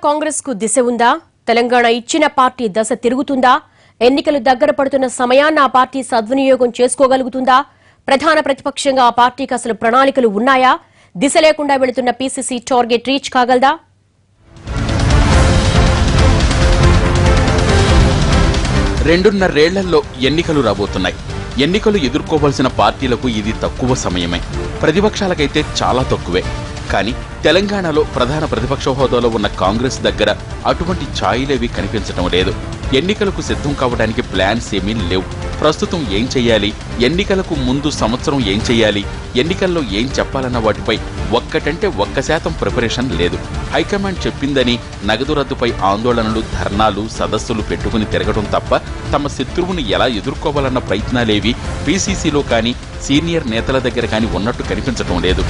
కాంగ్రెస్ కు దిశ ఉందా? తెలంగాణ ఇచ్చిన పార్టీ దశ తిరుగుతుందా? ఎన్నికలు దగ్గర పడుతున్న సమయాన్ని ఆ పార్టీ సద్వినియోగం చేసుకోగలుగుతుందా? ప్రధాన ప్రతిపక్షంగా ఆ పార్టీకి అసలు ప్రణాళికలు ఉన్నాయా? దిశ లేకుండా వెళుతున్న పీసీసీ టార్గెట్ రీచ్ కాగలదా? రెండున్నరేళ్లలో ఎన్నికలు రాబోతున్నాయి. ఎన్నికలు ఎదుర్కోవాల్సిన పార్టీలకు ఇది తక్కువ సమయమే, ప్రతిపక్షాలకైతే చాలా తక్కువే. కానీ తెలంగాణలో ప్రధాన ప్రతిపక్ష హోదాలో ఉన్న కాంగ్రెస్ దగ్గర అటువంటి ఛాయిలేవి కనిపించటం లేదు. ఎన్నికలకు సిద్ధం కావడానికి ప్లాన్స్ ఏమీ లేవు. ప్రస్తుతం ఏం చెయ్యాలి, ఎన్నికలకు ముందు సంవత్సరం ఏం చెయ్యాలి, ఎన్నికల్లో ఏం చెప్పాలన్న వాటిపై ఒక్కటంటే 1% ప్రిపరేషన్ లేదు. హైకమాండ్ చెప్పిందని నగదు రద్దుపై ఆందోళనలు, ధర్నాలు, సదస్సులు పెట్టుకుని తిరగడం తప్ప తమ శత్రువుని ఎలా ఎదుర్కోవాలన్న ప్రయత్నాలేవి పీసీసీలో కానీ సీనియర్ నేతల దగ్గర కానీ ఉన్నట్టు కనిపించటం లేదు.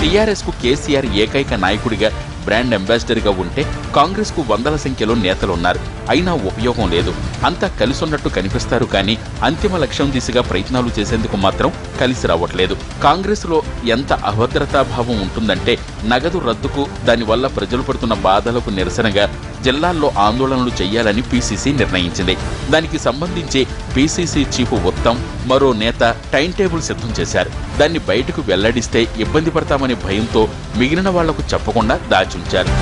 టీఆర్ఎస్ కు కేసీఆర్ ఏకైక నాయకుడిగా, బ్రాండ్ అంబాసిడర్గా ఉంటే కాంగ్రెస్ కు వందల సంఖ్యలో నేతలున్నారు. అయినా ఉపయోగం లేదు. అంతా కలిసున్నట్టు కనిపిస్తారు కానీ అంతిమ లక్ష్యం దిశగా ప్రయత్నాలు చేసేందుకు మాత్రం కలిసి రావట్లేదు. కాంగ్రెస్ లో ఎంత అభద్రతాభావం ఉంటుందంటే నగదు రద్దుకు, దానివల్ల ప్రజలు పడుతున్న బాధలకు నిరసనగా జిల్లాల్లో ఆందోళనలు చేయాలని పీసీసీ నిర్ణయించింది. దానికి సంబంధించి పీసీసీ చీఫ్ ఉత్తమ్, మరో నేత టైం టేబుల్ సిద్ధం చేశారు. దాన్ని బయటకు వెల్లడిస్తే ఇబ్బంది పడతామనే భయంతో మిగిలిన వాళ్లకు చెప్పకుండా దాచుంచారు.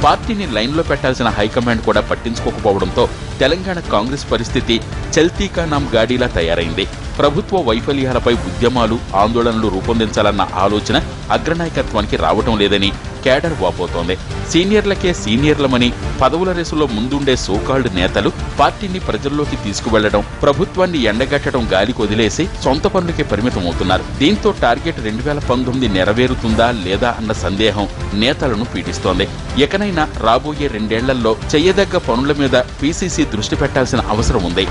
పార్టీని లైన్లో పెట్టాల్సిన హైకమాండ్ కూడా పట్టించుకోకపోవడంతో తెలంగాణ కాంగ్రెస్ పరిస్థితి చల్తీకా నామ్ గాడీలా తయారైంది. ప్రభుత్వ వైఫల్యాలపై ఉద్యమాలు, ఆందోళనలు రూపొందించాలన్న ఆలోచన అగ్రనాయకత్వానికి రావటం లేదని కేడర్ వాపోతోంది. సీనియర్లకే సీనియర్లమని పదవుల రేసులో ముందుండే సోకాల్డ్ నేతలు పార్టీని ప్రజల్లోకి తీసుకువెళ్లడం, ప్రభుత్వాన్ని ఎండగట్టడం గాలికి వదిలేసి సొంత పనులకే పరిమితమవుతున్నారు. దీంతో టార్గెట్ 2019 నెరవేరుతుందా లేదా అన్న సందేహం నేతలను పీడిస్తోంది. ఎకనైనా రాబోయే 2 ఏళ్లలో చెయ్యదగ్గ పనుల మీద పీసీసీ దృష్టి పెట్టాల్సిన అవసరం ఉంది.